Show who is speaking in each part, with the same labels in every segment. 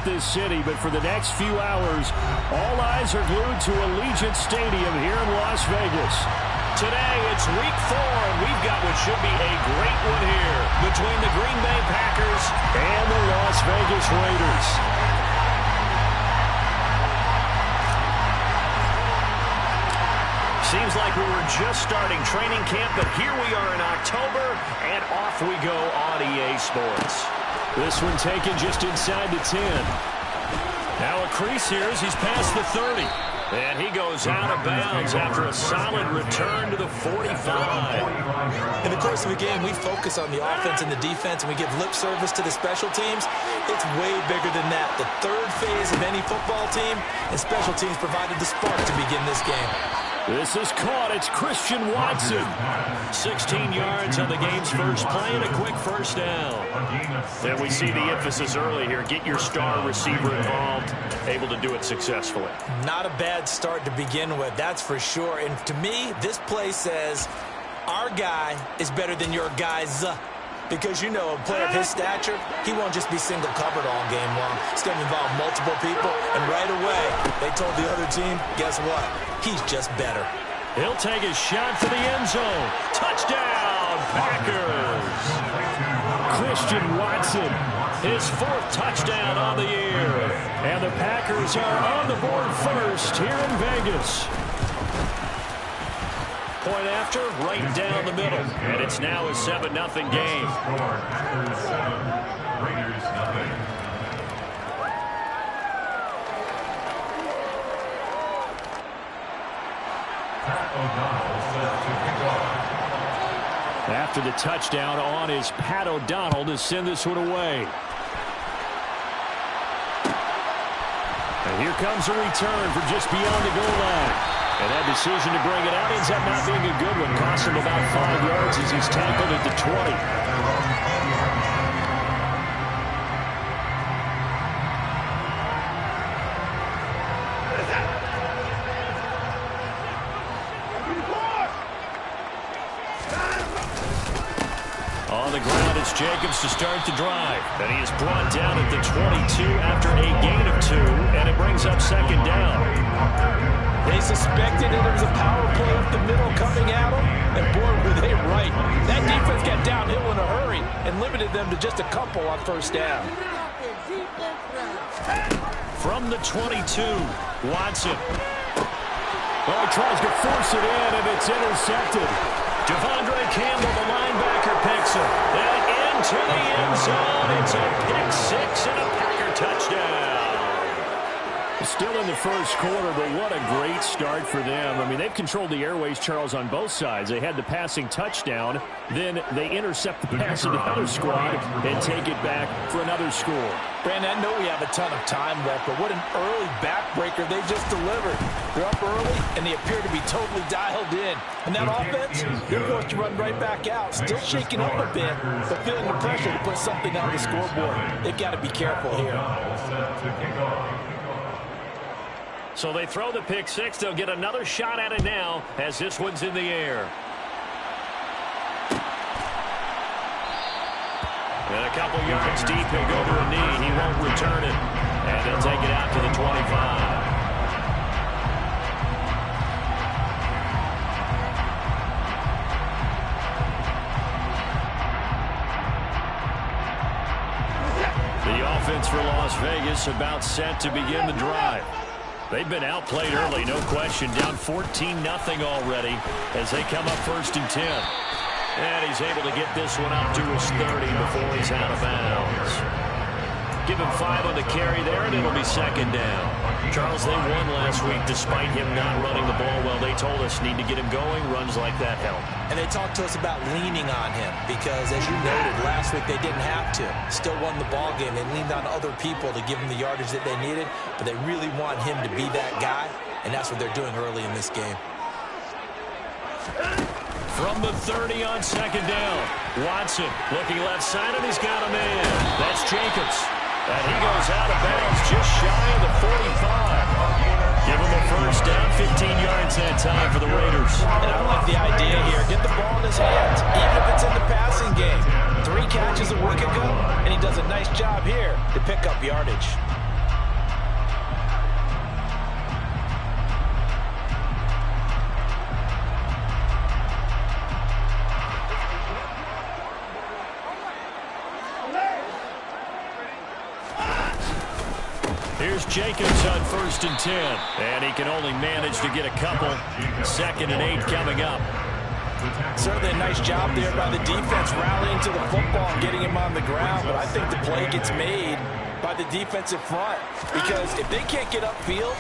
Speaker 1: this city, but for the next few hours, all eyes are glued to Allegiant Stadium here in Las Vegas.
Speaker 2: Today, it's week 4, and we've got what should be a great one here between the Green Bay Packers
Speaker 1: and the Las Vegas Raiders.
Speaker 2: Seems like we were just starting training camp, but here we are in October, and off we go on EA Sports.
Speaker 1: This one taken just inside the 10. Now a crease here as he's past the 30.
Speaker 2: And he goes out of bounds after a solid return to the 45.
Speaker 3: In the course of a game, we focus on the offense and the defense, and we give lip service to the special teams. It's way bigger than that. The third phase of any football team, and special teams provided the spark to begin this game.
Speaker 1: This is caught. It's Christian Watson.
Speaker 2: 16 yards on the game's first play and a quick first down. And we see the emphasis early here. Get your star receiver involved, able to do it successfully.
Speaker 3: Not a bad start to begin with, that's for sure. And to me, this play says our guy is better than your guys. Because, you know, a player of his stature, he won't just be single-covered all game long. It's going to involve multiple people, and right away, they told the other team, guess what? He's just better.
Speaker 1: He'll take a shot for the end zone. Touchdown, Packers! Christian Watson, his 4th touchdown on the year. And the Packers are on the board first here in Vegas.
Speaker 2: Point after, right down the middle. And it's now a 7-0 game.
Speaker 1: After the touchdown on is Pat O'Donnell to send this one away. And here comes a return from just beyond the goal line. And that decision to bring it out ends up not being a good one. Cost him about 5 yards as he's tackled at the 20. On the ground, it's Jacobs to start the drive. And he is brought down at the 22 after a gain of 2, and it brings up second down.
Speaker 3: They suspected that there was a power play up the middle coming at them, and boy, were they right. That defense got downhill in a hurry and limited them to just a couple on first down.
Speaker 2: From the 22, Watson.
Speaker 1: Oh, he tries to force it in, and it's intercepted.
Speaker 2: Devondre Campbell, the linebacker, picks him. And into the end zone. It's a pick 6 and a Packer touchdown.
Speaker 1: Still in the first quarter, but what a great start for them. I mean, they've controlled the airways, Charles, on both sides. They had the passing touchdown, then they intercept the pass of the other squad and take it back for another score.
Speaker 3: Brandon, I know we have a ton of time left, but what an early backbreaker they just delivered. They're up early, and they appear to be totally dialed in. And that offense, they're forced to run right back out. Still shaking up a bit, but feeling the pressure to put something on the scoreboard. They've got to be careful here.
Speaker 2: So they throw the pick 6. They'll get another shot at it now as this one's in the air. And a couple yards deep, he'll go to a knee. He won't return it. And they'll take it out to the 25. The offense for Las Vegas about set to begin the drive. They've been outplayed early, no question. Down 14-0 already as they come up 1st and 10. And he's able to get this one up to his 30 before he's out of bounds. Give him 5 on the carry there, and it'll be second down. Charles, they won last week despite him not running the ball well. They told us need to get him going. Runs like that help.
Speaker 3: And they talked to us about leaning on him because, as you noted, last week they didn't have to. Still won the ball game. They leaned on other people to give them the yardage that they needed, but they really want him to be that guy, and that's what they're doing early in this game.
Speaker 2: From the 30 on second down, Watson looking left side, and he's got him in. That's Jacobs. And he goes out of bounds just shy of the 45. Give him a first down, 15 yards that time for the Raiders.
Speaker 3: And I like the idea here. Get the ball in his hands, even if it's in the passing game. 3 catches a week ago, and he does a nice job here to pick up yardage.
Speaker 2: Here's Jacobs on 1st and 10. And he can only manage to get a couple. 2nd and 8 coming up.
Speaker 3: Certainly a nice job there by the defense rallying to the football and getting him on the ground. But I think the play gets made by the defensive front, because if they can't get upfield,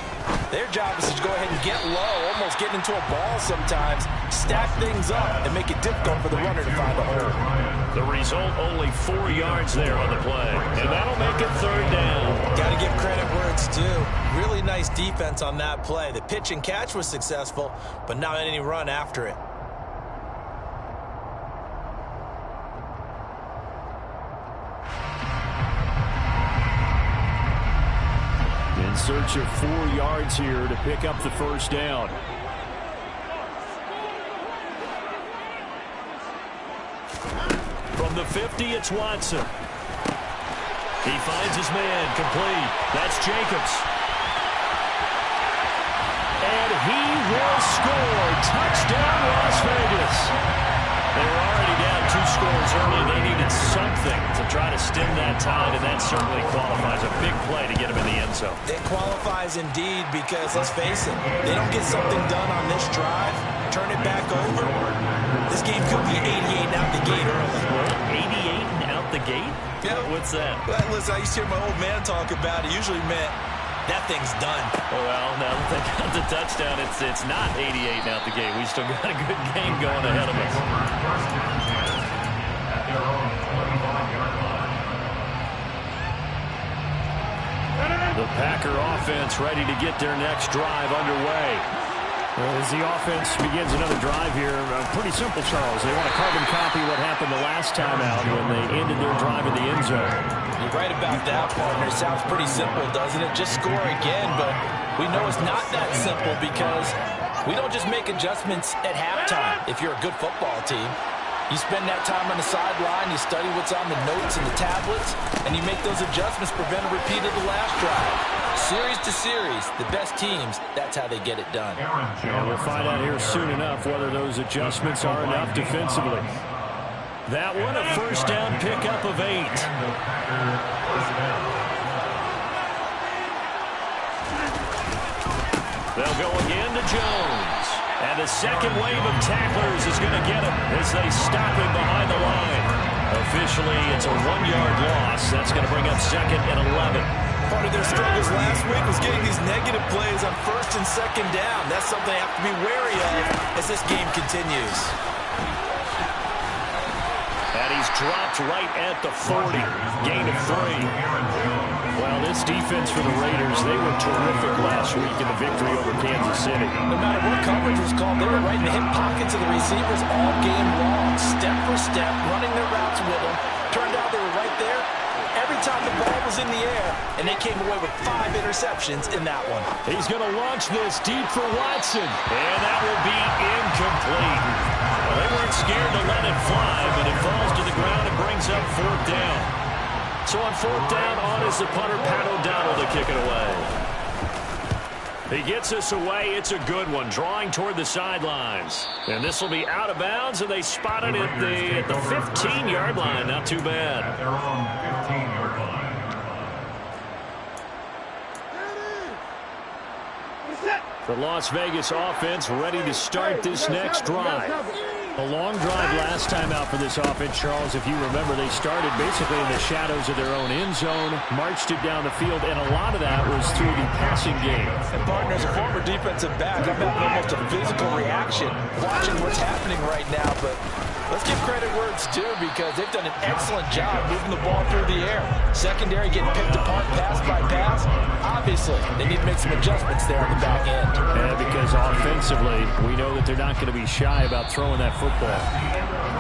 Speaker 3: their job is to go ahead and get low, almost get into a ball sometimes, stack things up, and make it difficult for the runner to find a hole.
Speaker 2: The result, only 4 yards there on the play, and that'll make it 3rd down.
Speaker 3: Got to give credit where it's due. Really nice defense on that play. The pitch and catch was successful, but not any run after it.
Speaker 2: In search of 4 yards here to pick up the 1st down. From the 50, it's Watson. He finds his man, complete. That's Jacobs. And he will score. Touchdown, Las Vegas. They were already down 2 scores early. They needed something to try to stem that tide, and that certainly qualifies. A big play to get him in the end zone.
Speaker 3: It qualifies indeed, because let's face it, they don't get something done on this drive, turn it back over, this game could be 88 out the gate early.
Speaker 2: 88 and out the gate?
Speaker 3: Yeah.
Speaker 2: What's that?
Speaker 3: Well, listen, I used to hear my old man talk about it. Usually meant that thing's done.
Speaker 2: Oh, well, now that they got the touchdown, it's not 88 and out the gate. We still got a good game going ahead of us. The Packer offense ready to get their next drive underway. Well, as the offense begins another drive here, pretty simple, Charles. They want to carbon copy what happened the last time out when they ended their drive in the end zone.
Speaker 3: You're right about that, partner. Sounds pretty simple, doesn't it? Just score again, but we know it's not that simple, because we don't just make adjustments at halftime. If you're a good football team, you spend that time on the sideline, you study what's on the notes and the tablets, and you make those adjustments, prevent a repeat of the last drive. Series to series, the best teams, that's how they get it done.
Speaker 2: Yeah, we'll find out here soon enough whether those adjustments are enough defensively. That one, a 1st down pickup of 8. They'll go again to Jones. And the second wave of tacklers is going to get him as they stop him behind the line. Officially, it's a 1-yard loss. That's going to bring up 2nd and 11.
Speaker 3: Part of their struggles last week was getting these negative plays on 1st and 2nd down. That's something they have to be wary of as this game continues.
Speaker 2: And he's dropped right at the 40. Gain of 3. Well, this defense for the Raiders, they were terrific last week in the victory over Kansas City.
Speaker 3: No matter what coverage was called, they were right in the hip pockets of the receivers all game long, step for step, running their routes with them. Turned out they were right there every time the ball was in the air, and they came away with 5 interceptions in that one.
Speaker 2: He's going to launch this deep for Watson, and that will be incomplete. Well, they weren't scared to let it fly, but it falls to the ground and brings up 4th down. So on 4th down, on is the punter, Pat O'Donnell, to kick it away. He gets us away. It's a good one, drawing toward the sidelines. And this will be out of bounds, and they spot it at the 15-yard line. Not too bad.
Speaker 4: At their own 15-yard line.
Speaker 2: The Las Vegas offense ready to start this next drive. A long drive last time out for this offense, Charles. If you remember, they started basically in the shadows of their own end zone, marched it down the field, and a lot of that was through the passing game.
Speaker 3: And partners, a former defensive back, I'm having almost a physical reaction watching what's happening right now, but let's give credit where it's due, because they've done an excellent job moving the ball through the air. Secondary getting picked apart pass by pass. Obviously, they need to make some adjustments there on the back end.
Speaker 2: Yeah, because offensively, we know that they're not going to be shy about throwing that football.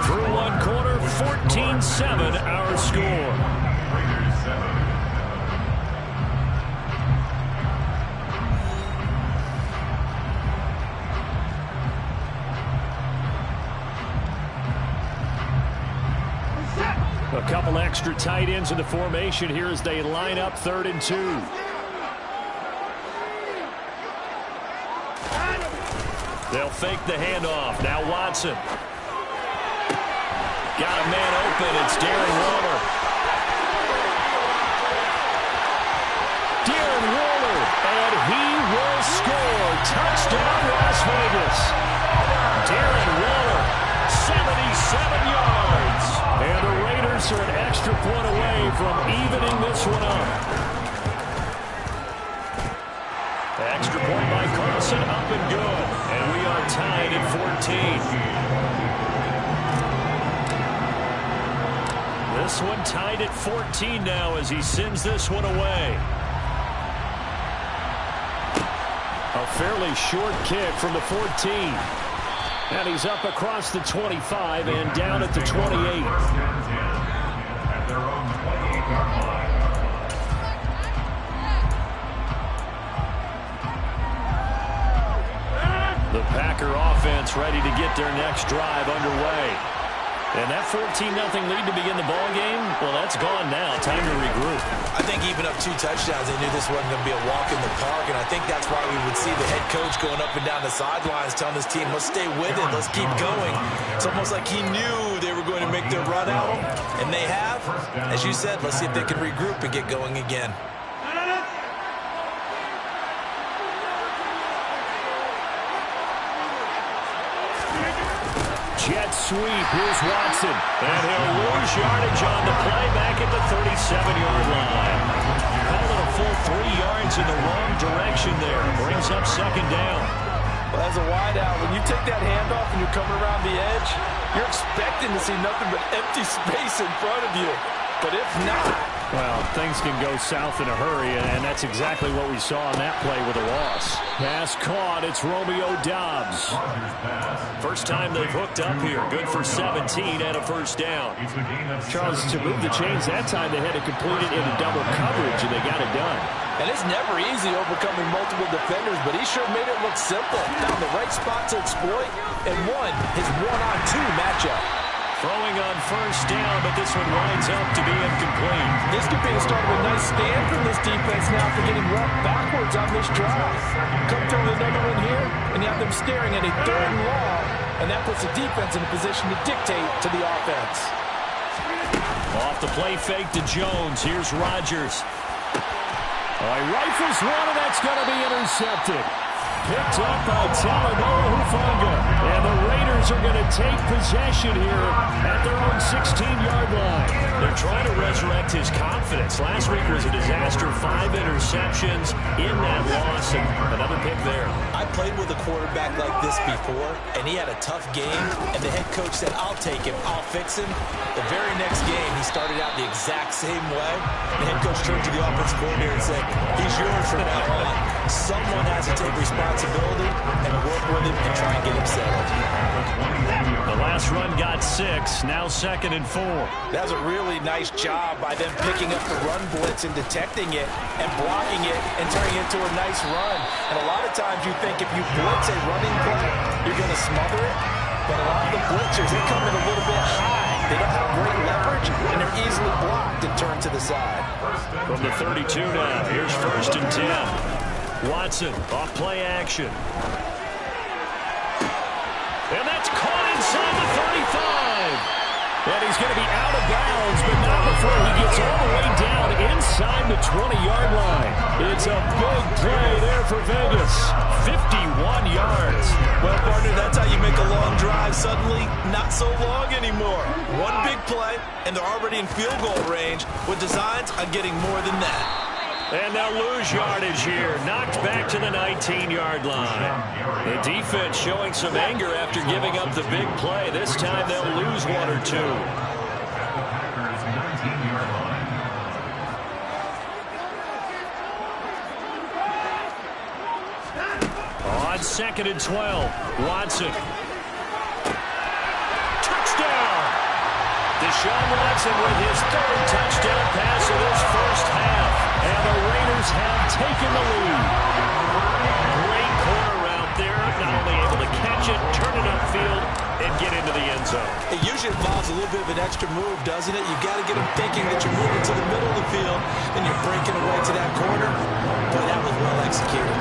Speaker 2: Through one quarter, 14-7 our score. A couple extra tight ends in the formation here as they line up 3rd and 2. They'll fake the handoff. Now Watson. Got a man open. It's Darren Waller. Darren
Speaker 1: Touchdown, Las Vegas. Darren Waller, 77 yards. And the Raiders are an extra point away from evening this one up. Extra point by Carlson, up and good. And we are tied at 14. This one tied at 14 now as he sends this one away. A fairly short kick from the 14. And he's up across the 25 and down at the 28.
Speaker 4: At their own 28-yard line.
Speaker 1: The Packer offense ready to get their next drive underway. And that 14-0 lead to begin the ball game, well, that's gone now. Time to regroup.
Speaker 3: I think even up 2 touchdowns, they knew this wasn't going to be a walk in the park, and I think that's why we would see the head coach going up and down the sidelines telling his team, let's stay with it, let's keep going. It's almost like he knew they were going to make their run at him, and they have. As you said, let's see if they can regroup and get going again.
Speaker 1: Jet sweep. Here's Watson. And he'll lose yardage on the play back at the 37-yard line. Call it a full 3 yards in the wrong direction there. Brings up second down.
Speaker 5: Well, as a wideout, when you take that handoff and you're coming around the edge, you're expecting to see nothing but empty space in front of you. But if not,
Speaker 1: well, things can go south in a hurry, and that's exactly what we saw on that play with a loss. Pass caught. It's Romeo Doubs. First time they've hooked up here. Good for 17 and a first down. Charles, to move the chains that time, they had to complete it into double coverage, and they got it done.
Speaker 5: and it's never easy overcoming multiple defenders, but he sure made it look simple. Found the right spot to exploit and won his one-on-two matchup.
Speaker 1: Throwing on first down, but this one winds up to be incomplete.
Speaker 5: This could be the start of a nice stand from this defense now for getting roughed backwards on this drive. Come through with another one here, and you have them staring at a third and long, and that puts the defense in a position to dictate to the offense.
Speaker 1: Off the play fake to Jones. Here's Rodgers. He rifles one, and that's going to be intercepted. Picked up by Talanoa Hufanga. And the Raiders are going to take possession here at their own 16-yard line. They're trying to resurrect his confidence. Last week was a disaster. 5 interceptions in that loss, and another pick there.
Speaker 3: I played with a quarterback like this before, and he had a tough game, and the head coach said, I'll take him, I'll fix him. The very next game, he started out the exact same way. The head coach turned to the offensive coordinator and said, he's yours from now on. Someone has to take responsibility and work with him and try and get him settled.
Speaker 1: The last run got 6, now 2nd and 4.
Speaker 3: That was a really nice job by them picking up the run blitz and detecting it and blocking it and turning it into a nice run. And a lot of times you think if you blitz a running play, you're going to smother it. But a lot of the blitzers, they come in a little bit high. They don't have great leverage, and they're easily blocked and turned to the side.
Speaker 1: From the 32 now, here's 1st and 10. Watson, off play action. And that's caught inside the 35. And he's going to be out of bounds, but not before he gets all the way down inside the 20-yard line. It's a big play there for Vegas. 51 yards.
Speaker 3: Well, partner, that's how you make a long drive suddenly not so long anymore. One big play, and they're already in field goal range with designs on getting more than that.
Speaker 1: And they'll lose yardage here. Knocked back to the 19-yard line. The defense showing some anger after giving up the big play. This time they'll lose 1 or 2. On 2nd and 12, Watson. Touchdown! Deshaun Watson with his 3rd touchdown pass of this first half. And the Raiders have taken the lead. Great corner route there. Not only able to catch it, turn it upfield, and get into the end zone.
Speaker 3: It usually involves a little bit of an extra move, doesn't it? You've got to get them thinking that you're moving to the middle of the field, and you're breaking away to that corner. But that was well executed.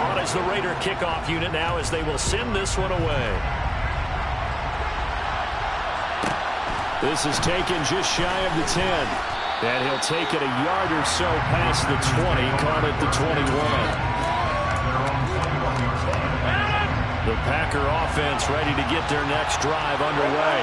Speaker 1: On is the Raider kickoff unit now as they will send this one away. This is taken just shy of the 10. And he'll take it a yard or so past the 20, caught at the 21.
Speaker 2: The Packer offense ready to get their next drive underway.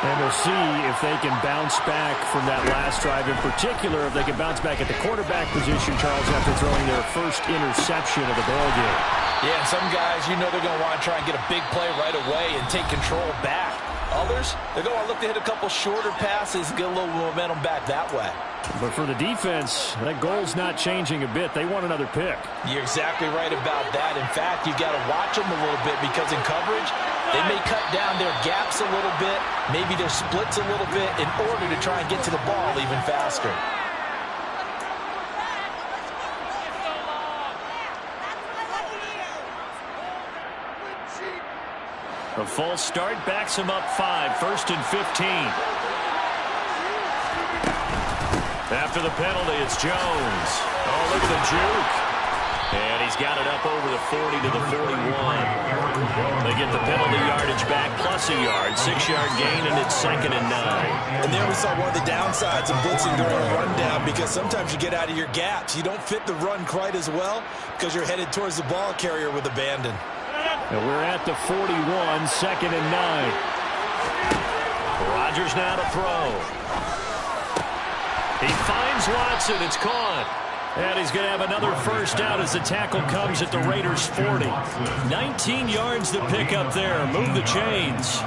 Speaker 1: And we'll see if they can bounce back from that last drive. In particular, if they can bounce back at the quarterback position, Charles, after throwing their first interception of the ballgame.
Speaker 5: Yeah, and some guys, you know they're going to want to try and get a big play right away and take control back. Others, they're going to look to hit a couple shorter passes, get a little momentum back that way.
Speaker 1: But for the defense, that goal's not changing a bit. They want another pick.
Speaker 5: You're exactly right about that. In fact, you've got to watch them a little bit because in coverage, they may cut down their gaps a little bit, maybe their splits a little bit in order to try and get to the ball even faster.
Speaker 2: A false start backs him up 5, 1st and 15. After the penalty, it's Jones. Oh, look at the juke. And he's got it up over the 40 to the 41. They get the penalty yardage back plus a yard. 6-yard gain, and it's 2nd and 9.
Speaker 3: And there we saw one of the downsides of blitzing during a rundown, because sometimes you get out of your gaps. You don't fit the run quite as well because you're headed towards the ball carrier with abandon.
Speaker 1: And we're at the 41, 2nd and 9.
Speaker 2: Rodgers now to throw. He finds Watson. It's caught. And he's going to have another first down as the tackle comes at the Raiders' 40. 19 yards to pick up there. Move the chains.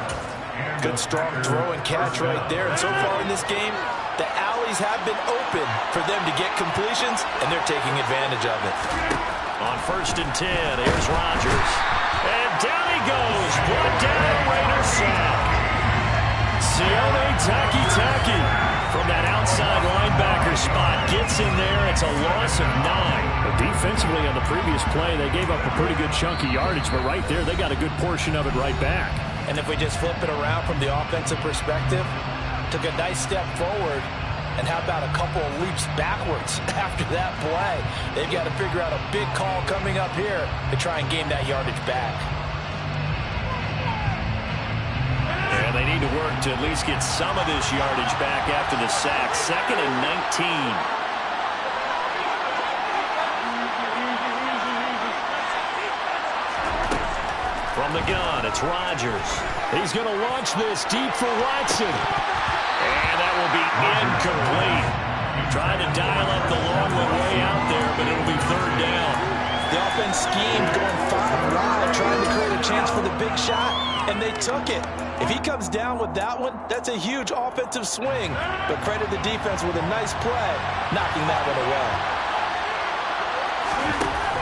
Speaker 5: Good strong throw and catch right there. And so far in this game, the alleys have been open for them to get completions, and they're taking advantage of it.
Speaker 2: On 1st and 10, here's Rodgers. And down he goes. Brought down, Raiders sack. Sione Takitaki from that outside linebacker spot gets in there. It's a loss of 9.
Speaker 1: But defensively on the previous play, they gave up a pretty good chunk of yardage, but right there, they got a good portion of it right back.
Speaker 5: And if we just flip it around from the offensive perspective, took a nice step forward, and how about a couple of leaps backwards after that play? They've got to figure out a big call coming up here to try and gain that yardage back.
Speaker 2: And they need to work to at least get some of this yardage back after the sack. 2nd and 19. From the gun, it's Rodgers.
Speaker 1: He's going to launch this deep for Watson.
Speaker 2: And that will be incomplete. Trying to dial up the long one way out there, but it'll be 3rd down.
Speaker 5: The offense schemed going 5 wide, trying to create a chance for the big shot, and they took it. If he comes down with that one, that's a huge offensive swing. But credit the defense with a nice play, knocking that one away.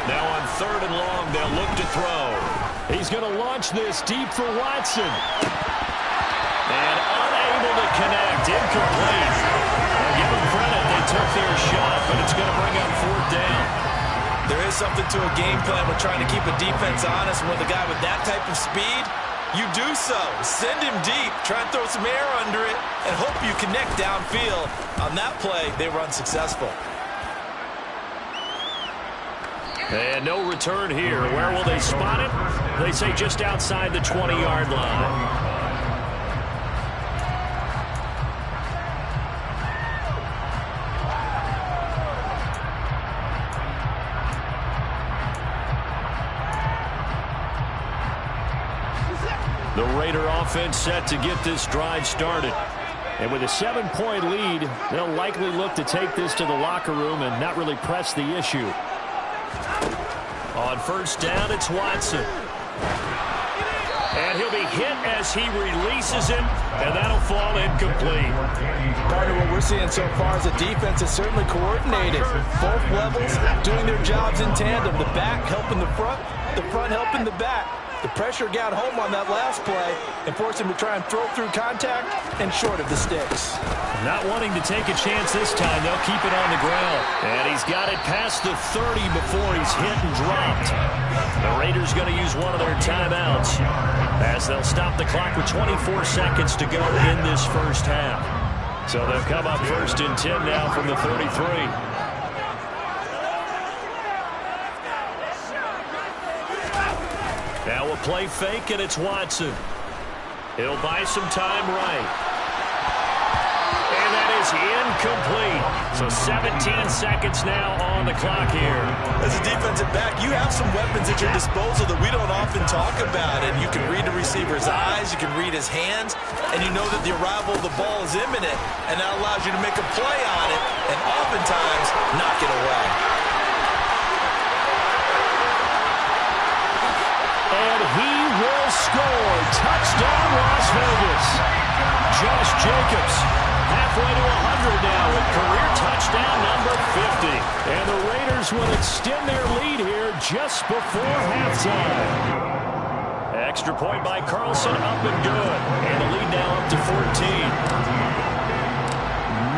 Speaker 2: Now on 3rd and long, they'll look to throw.
Speaker 1: He's going to launch this deep for Watson.
Speaker 2: And unable to connect, incomplete. Now give them credit, they took their shot, but it's going to bring up 4th down.
Speaker 3: There is something to a game plan with trying to keep a defense honest. With a guy with that type of speed, you do so. Send him deep. Try and throw some air under it and hope you connect downfield. On that play, they run successful.
Speaker 2: And no return here. Where will they spot it? They say just outside the 20-yard line. The Raider offense set to get this drive started.
Speaker 1: And with a 7-point lead, they'll likely look to take this to the locker room and not really press the issue.
Speaker 2: On 1st down, it's Watson. And he'll be hit as he releases it, and that'll fall incomplete.
Speaker 5: Partner, what we're seeing so far is the defense is certainly coordinated. Both levels doing their jobs in tandem. The back helping the front helping the back. The pressure got home on that last play and forced him to try and throw through contact and short of the sticks.
Speaker 2: Not wanting to take a chance this time, they'll keep it on the ground. And he's got it past the 30 before he's hit and dropped. The Raiders going to use one of their timeouts as they'll stop the clock with 24 seconds to go in this first half. So they'll come up 1st and 10 now from the 33. Now a play fake, and it's Watson. He'll buy some time right. And that is incomplete. So 17 seconds now on the clock here.
Speaker 3: As a defensive back, you have some weapons at your disposal that we don't often talk about. And you can read the receiver's eyes, you can read his hands, and you know that the arrival of the ball is imminent. And that allows you to make a play on it and oftentimes knock it away.
Speaker 1: And he will score. Touchdown, Las Vegas. Josh Jacobs, halfway to 100 now with career touchdown number 50. And the Raiders will extend their lead here just before halftime.
Speaker 2: Extra point by Carlson, up and good. And the lead now up to 14.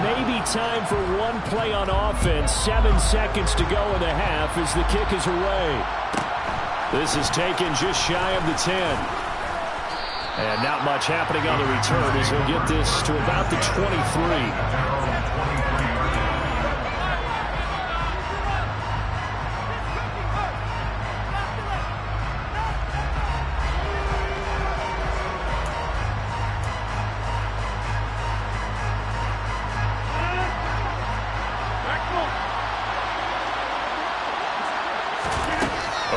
Speaker 1: Maybe time for one play on offense. 7 seconds to go in the half as the kick is away. This is taken just shy of the 10. And not much happening on the return as he'll get this to about the 23.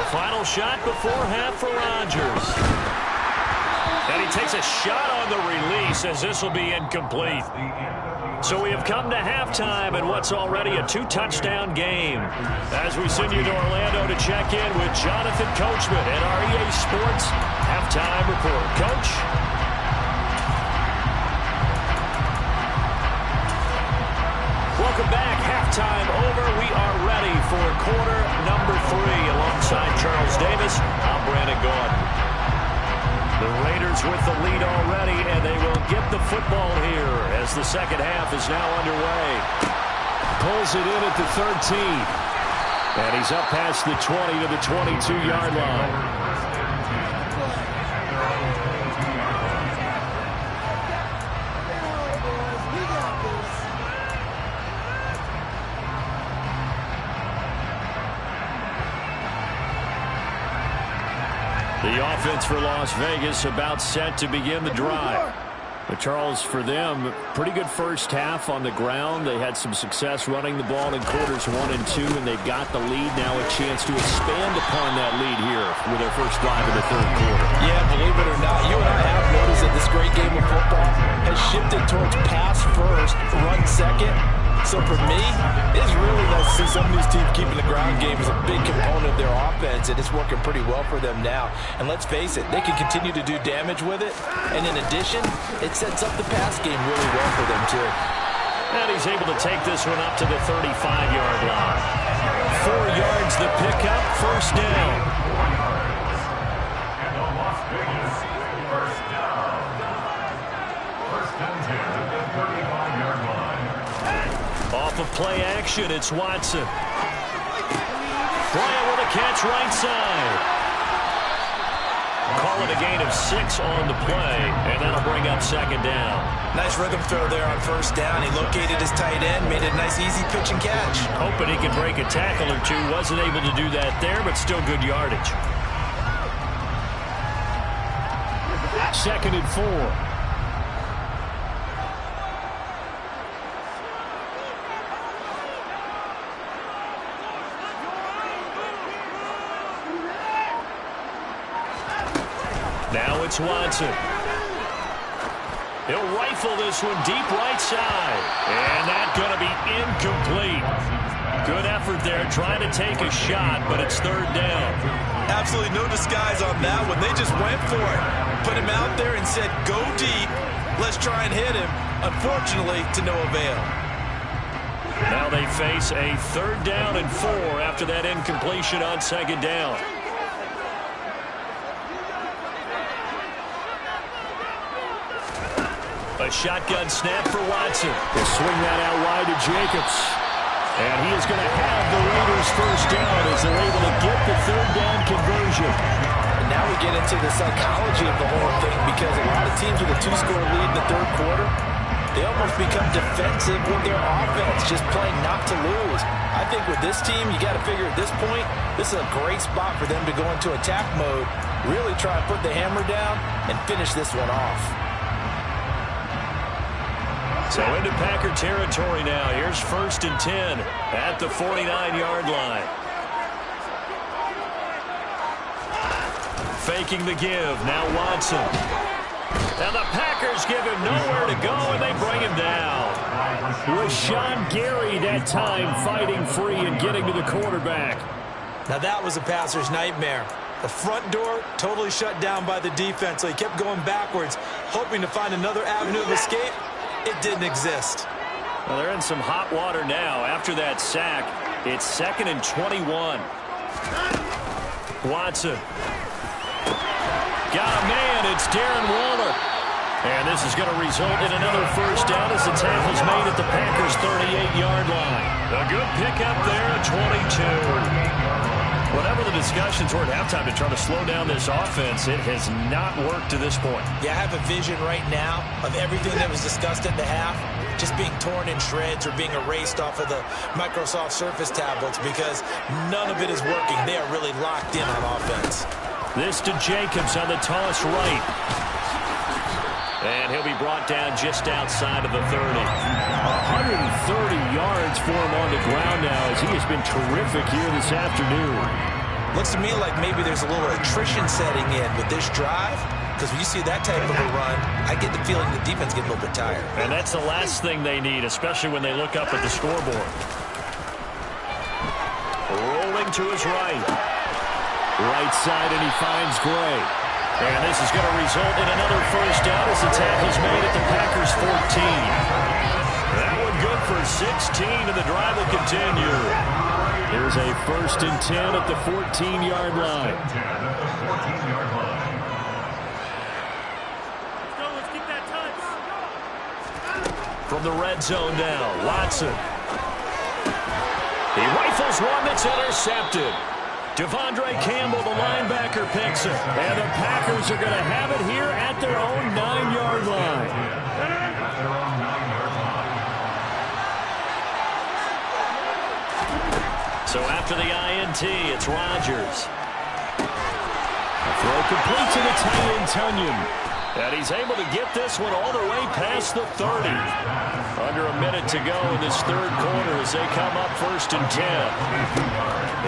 Speaker 2: Final shot before half for Rodgers. And he takes a shot on the release as this will be incomplete. So we have come to halftime in what's already a 2-touchdown game. As we send you to Orlando to check in with Jonathan Coachman at our EA Sports Halftime Report. Coach? Welcome back. Halftime over. We are ready for quarter number 3. Alongside Charles Davis, I'm Brandon Gordon. The Raiders with the lead already, and they will get the football here as the second half is now underway.
Speaker 1: Pulls it in at the 13. And he's up past the 20 to the 22-yard line.
Speaker 2: The offense for Las Vegas about set to begin the drive. But Charles, for them, pretty good first half on the ground. They had some success running the ball in quarters 1 and 2, and they've got the lead. Now a chance to expand upon that lead here with their first drive of the third quarter.
Speaker 5: Yeah, believe it or not, you and I have noticed that this great game of football has shifted towards pass first, run second. So for me, it's really nice to see some of these teams keeping the ground game as a big component of their offense, and it's working pretty well for them now. And let's face it, they can continue to do damage with it. And in addition, it sets up the pass game really well for them too.
Speaker 2: And he's able to take this one up to the 35-yard line. 4 yards the pickup, first down. Off of play action, it's Watson. Bryant with a catch right side. Call it a gain of 6 on the play, and that'll bring up second down.
Speaker 3: Nice rhythm throw there on first down. He located his tight end, made it a nice easy pitch and catch.
Speaker 2: Hoping he can break a tackle or two. Wasn't able to do that there, but still good yardage.
Speaker 1: 2nd and 4.
Speaker 2: Now it's Watson. He'll rifle this one deep right side. And that's going to be incomplete. Good effort there trying to take a shot, but it's third down.
Speaker 3: Absolutely no disguise on that one. They just went for it. Put him out there and said, go deep. Let's try and hit him. Unfortunately, to no avail.
Speaker 2: Now they face a 3rd down and 4 after that incompletion on 2nd down. A shotgun snap for Watson.
Speaker 1: They'll swing that out wide to Jacobs. And he is going to have the Raiders first down as they're able to get the 3rd down conversion.
Speaker 5: And now we get into the psychology of the whole thing, because a lot of teams with a 2-score lead in the third quarter, they almost become defensive with their offense, just playing not to lose. I think with this team, you got to figure at this point, this is a great spot for them to go into attack mode, really try and put the hammer down and finish this one off.
Speaker 2: So into Packer territory now. Here's 1st and 10 at the 49-yard line. Faking the give. Now Watson. And the Packers give him nowhere to go, and they bring him down.
Speaker 1: Rashawn Gary that time fighting free and getting to the quarterback.
Speaker 3: Now that was a passer's nightmare. The front door totally shut down by the defense, so he kept going backwards, hoping to find another avenue of escape. It didn't exist.
Speaker 2: Well, they're in some hot water now. After that sack, it's 2nd and 21. Watson. Got a man. It's Darren Waller. And this is going to result in another first down as the tackle's made at the Packers' 38-yard line. A good pickup there at 22. Whatever the discussions were at halftime to try to slow down this offense, it has not worked to this point.
Speaker 3: Yeah, I have a vision right now of everything that was discussed at the half just being torn in shreds or being erased off of the Microsoft Surface tablets because none of it is working. They are really locked in on offense.
Speaker 2: This to Jacobs on the toss right. And he'll be brought down just outside of the 30.
Speaker 1: 130 yards for him on the ground now as he has been terrific here this afternoon.
Speaker 3: Looks to me like maybe there's a little attrition setting in with this drive, because when you see that type of a run, I get the feeling the defense gets a little bit tired.
Speaker 2: And that's the last thing they need, especially when they look up at the scoreboard. Rolling to his right. Right side, and he finds Gray. And this is going to result in another first down as the tackle's made at the Packers' 14. That one good for 16, and the drive will continue.
Speaker 1: Here's a 1st and 10 at the 14-yard line.
Speaker 6: Let's get that touch.
Speaker 2: From the red zone now, Watson. He rifles one that's intercepted. Devondre Campbell, the linebacker, picks it. And the Packers are going to have it here at their own 9-yard line. So after the INT, it's Rodgers.
Speaker 1: A throw complete to the tight end, Tunyon.
Speaker 2: And he's able to get this one all the way past the 30. Under a minute to go in this third quarter as they come up 1st and 10.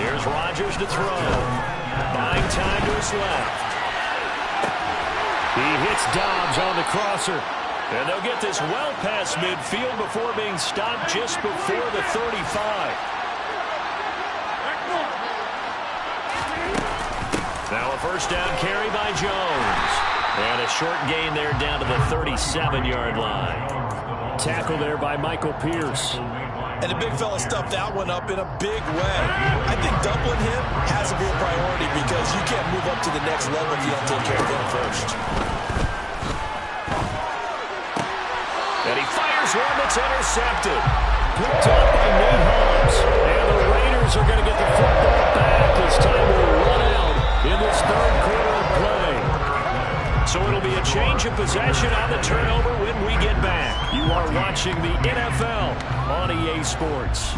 Speaker 2: Here's Rodgers to throw. Buying time to his left.
Speaker 1: He hits Dobbs on the crosser.
Speaker 2: And they'll get this well past midfield before being stopped just before the 35. Now a first down carry by Jones. And a short gain there down to the 37-yard line.
Speaker 1: Tackle there by Michael Pierce.
Speaker 3: And the big fella stuffed that one up in a big way. I think doubling him has to be a priority because you can't move up to the next level if you don't take care of him first.
Speaker 2: And he fires one that's intercepted.
Speaker 1: Picked up by Nate Hobbs.
Speaker 2: And the Raiders are going to get the football back as time will run out in this third quarter of play. So it'll be a change of possession on the turnover when we get back. You are watching the NFL on EA Sports.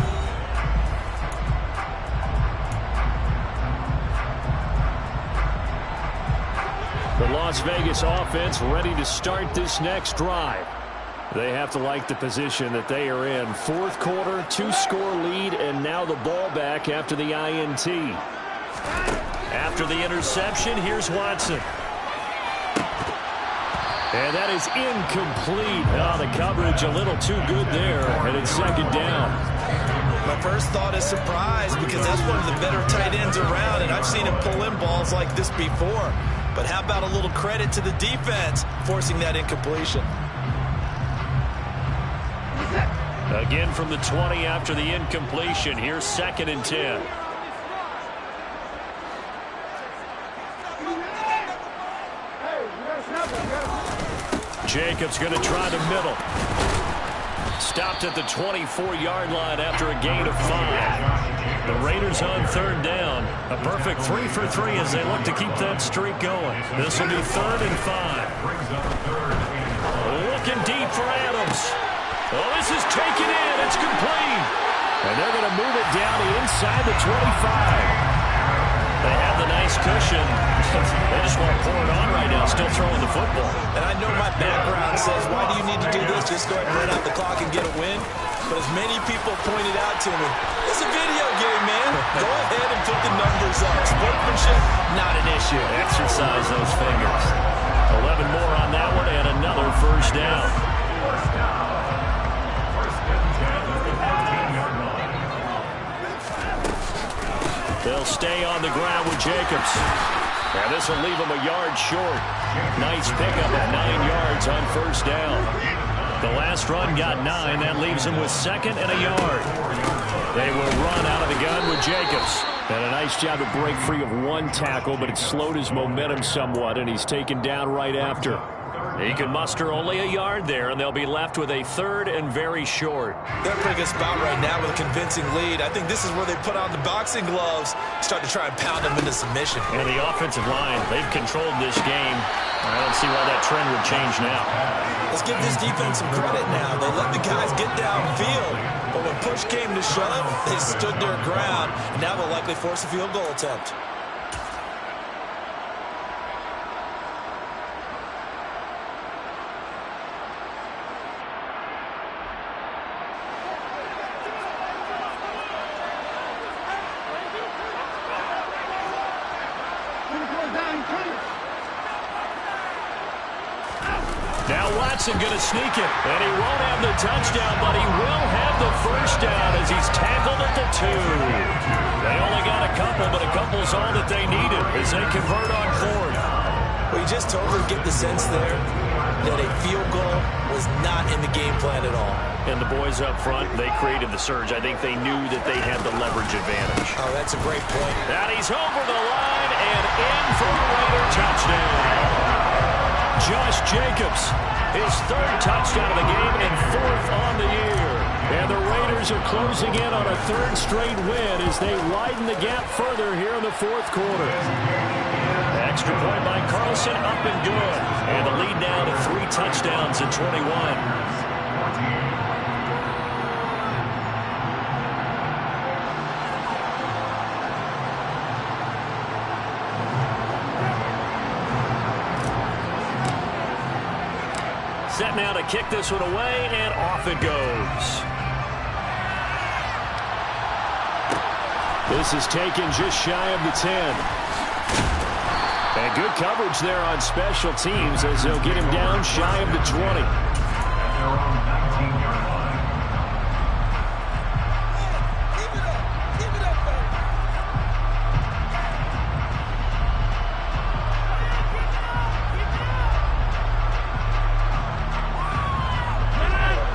Speaker 1: The Las Vegas offense ready to start this next drive. They have to like the position that they are in. Fourth quarter, 2-score lead, and now the ball back after the INT.
Speaker 2: After the interception, here's Watson.
Speaker 1: And that is incomplete. Oh, the coverage a little too good there, and it's 2nd down.
Speaker 3: My first thought is surprise because that's one of the better tight ends around, and I've seen him pull in balls like this before. But how about a little credit to the defense forcing that incompletion?
Speaker 2: Again from the 20 after the incompletion. Here's 2nd and 10. Jacobs going to try the middle. Stopped at the 24-yard line after a gain of 5. The Raiders on 3rd down. A perfect 3 for 3 as they look to keep that streak going. This will be 3rd and 5. Looking deep for Adams. Oh, this is taken in. It's complete.
Speaker 1: And they're going to move it down inside the 25.
Speaker 2: They have a nice cushion. They just want to pour it on right now, still throwing the football.
Speaker 3: And I know my background says, why do you need to do this? Just go ahead and run out the clock and get a win. But as many people pointed out to me, it's a video game, man. Go ahead and put the numbers up. Sportsmanship, not an issue.
Speaker 2: Exercise those fingers. 11 more on that one and another first down. They'll stay on the ground with Jacobs. And this will leave him a yard short. Nice pickup of 9 yards on first down. The last run got 9. That leaves him with 2nd and a yard. They will run out of the gun with Jacobs. And a nice job to break free of 1 tackle, but it slowed his momentum somewhat, and he's taken down right after. He can muster only a yard there, and they'll be left with a 3rd and very short.
Speaker 3: They're in a pretty good spot right now with a convincing lead. I think this is where they put on the boxing gloves, start to try and pound them into submission.
Speaker 2: And the offensive line, they've controlled this game. I don't see why that trend would change now.
Speaker 3: Let's give this defense some credit now. They let the guys get downfield, but when push came to shove, they stood their ground, and now they'll likely force a field goal attempt.
Speaker 2: Now Watson going to sneak it, and he won't have the touchdown, but he will have the first down as he's tackled at the 2. They only got a couple, but a couple's all that they needed as they convert on 4th.
Speaker 3: Well, you just totally get the sense there that a field goal was not in the game plan at all.
Speaker 2: And the boys up front, they created the surge. I think they knew that they had the leverage advantage.
Speaker 3: Oh, that's a great point.
Speaker 2: And he's over the line and in for the Raider touchdown. Josh Jacobs, his 3rd touchdown of the game and 4th on the year. And the Raiders are closing in on a 3rd straight win as they widen the gap further here in the 4th quarter. Extra point by Carlson, up and good. And the lead now to 3 touchdowns at 21. Set now to kick this one away, and off it goes. This is taken just shy of the 10. And good coverage there on special teams as they'll get him down shy of the 20.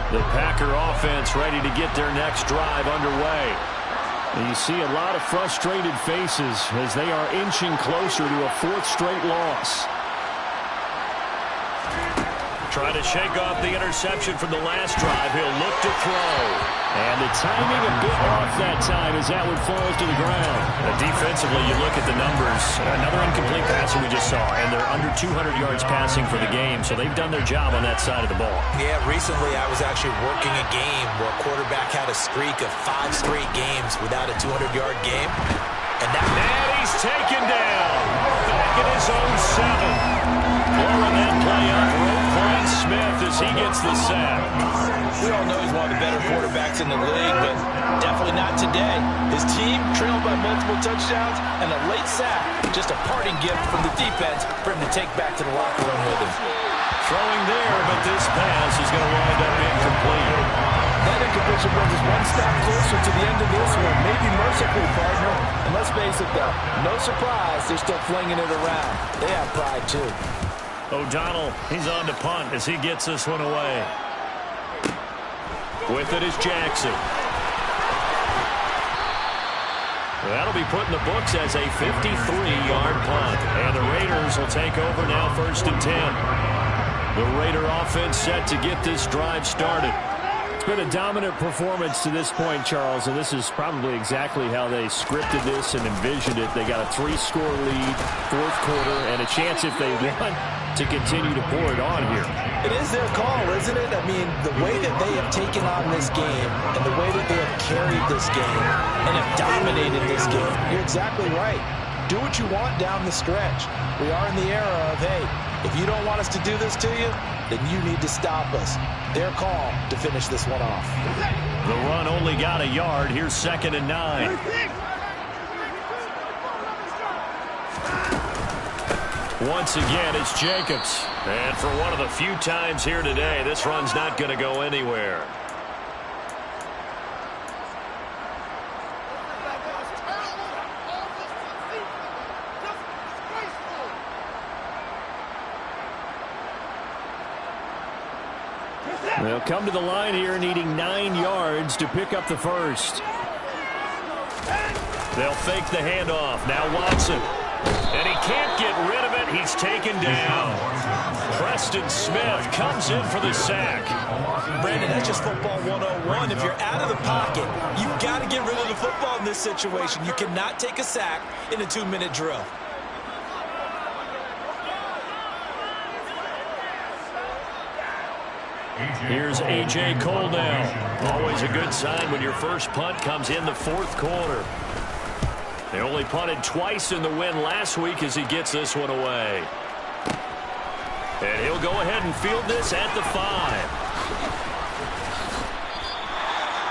Speaker 2: The Packer offense ready to get their next drive underway. And you see a lot of frustrated faces as they are inching closer to a 4th straight loss. Trying to shake off the interception from the last drive. He'll look to throw. And the timing a bit off that time as that one falls to the ground. Defensively, you look at the numbers. Another incomplete pass that we just saw. And they're under 200 yards passing for the game. So they've done their job on that side of the ball.
Speaker 3: Yeah, recently I was actually working a game where a quarterback had a streak of 5 straight games without a 200-yard game. And
Speaker 2: he's taken down. Back in his own 7. Blowing that play up. Roquan Smith as he gets the sack.
Speaker 3: We all know he's one of the better quarterbacks in the league, but definitely not today. His team trailed by multiple touchdowns and a late sack. Just a parting gift from the defense for him to take back to the locker room with him.
Speaker 2: Throwing there, but this pass is going to wind up incomplete.
Speaker 5: That incompletion brings us one step closer to the end of this one. Maybe mercifully, partner. And let's face it, though, no surprise, they're still flinging it around. They have pride, too.
Speaker 2: O'Donnell, he's on to punt as he gets this one away. With it is Jackson. That'll be put in the books as a 53-yard punt. And the Raiders will take over now 1st and 10. The Raider offense set to get this drive started. It's been a dominant performance to this point, Charles, and this is probably exactly how they scripted this and envisioned it. They got a 3-score lead, 4th quarter, and a chance if they want to continue to pour it on here.
Speaker 3: It is their call, isn't it? I mean, the way that they have taken on this game and the way that they have carried this game and have dominated this game, you're exactly right.
Speaker 5: do what you want down the stretch. We are in the era of, hey, if you don't want us to do this to you, then you need to stop us. Their call to finish this one off.
Speaker 2: The run only got a yard. Here's 2nd and 9. Once again, it's Jacobs. And for one of the few times here today, this run's not going to go anywhere. They'll come to the line here needing 9 yards to pick up the first. They'll fake the handoff. Now Watson. And he can't get rid of it. He's taken down. Preston Smith comes in for the sack.
Speaker 3: Brandon, that's just football 101. If you're out of the pocket, you've got to get rid of the football in this situation. You cannot take a sack in a 2-minute drill.
Speaker 2: Here's A.J. Cole now. Always a good sign when your first punt comes in the 4th quarter. They only punted twice in the win last week as he gets this one away. And he'll go ahead and field this at the 5.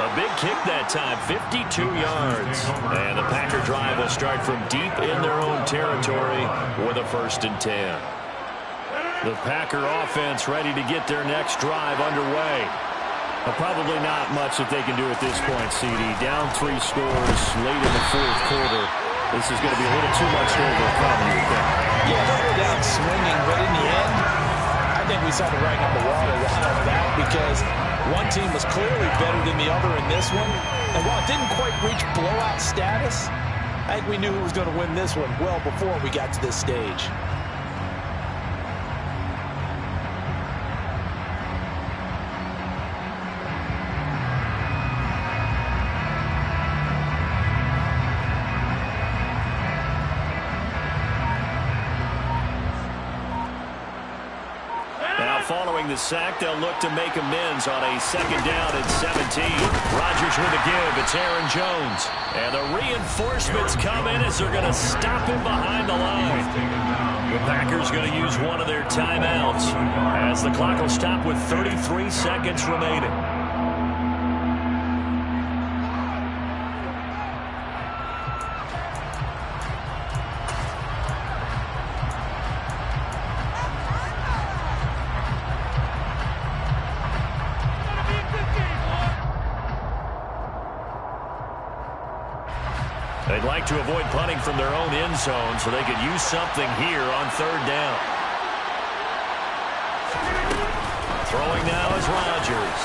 Speaker 2: A big kick that time, 52 yards. And the Packer drive will start from deep in their own territory with a 1st and 10. The Packer offense ready to get their next drive underway. Probably not much that they can do at this point, CD. Down 3 scores late in the 4th quarter. This is going to be a little too much to overcome, you would think.
Speaker 5: Yeah, they'll go down swinging, but in the end, I think we saw the writing on the wall a while back because one team was clearly better than the other in this one. And while it didn't quite reach blowout status, I think we knew who was going to win this one well before we got to this stage.
Speaker 2: Following the sack, they'll look to make amends on a 2nd down and 17. Rodgers with a give. It's Aaron Jones. And the reinforcements come in as they're going to stop him behind the line. The Packers going to use one of their timeouts as the clock will stop with 33 seconds remaining. They'd like to avoid punting from their own end zone so they could use something here on 3rd down. Throwing now is Rodgers.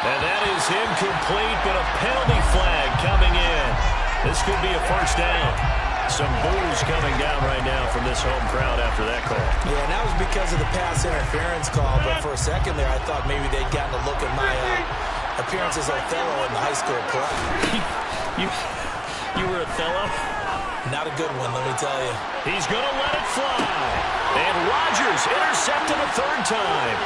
Speaker 2: And that is incomplete, but a penalty flag coming in. This could be a 1st down. Some boos coming down right now from this home crowd after that call.
Speaker 3: Yeah, and that was because of the pass interference call, but for a second there I thought maybe they'd gotten a look at my appearance as Othello in the high school play.
Speaker 2: You were Othello?
Speaker 3: Not a good one, let me tell you.
Speaker 2: He's going to let it fly. And Rodgers intercepted a 3rd time.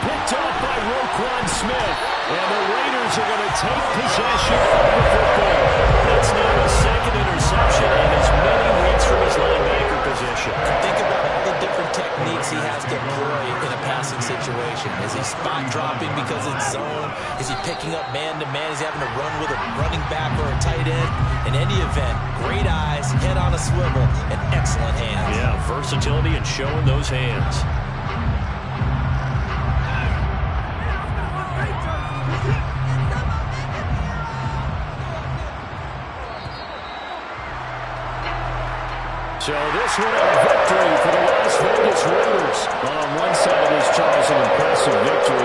Speaker 2: Picked up by Roquan Smith. And the Raiders are going to take possession of the football. That's now a 2nd interception and as many weeks from his linebacker position.
Speaker 3: Think about all the different techniques he has to employ in a passing situation. Is he spot dropping because it's zone? Is he picking up man-to-man? Is he having to run with a running back or a tight end? In any event, great eyes, head on a swivel, and excellent hands.
Speaker 2: Yeah, versatility and showing those hands. So this one a victory for the Las Vegas Raiders. On one side of this, Charles, an impressive victory.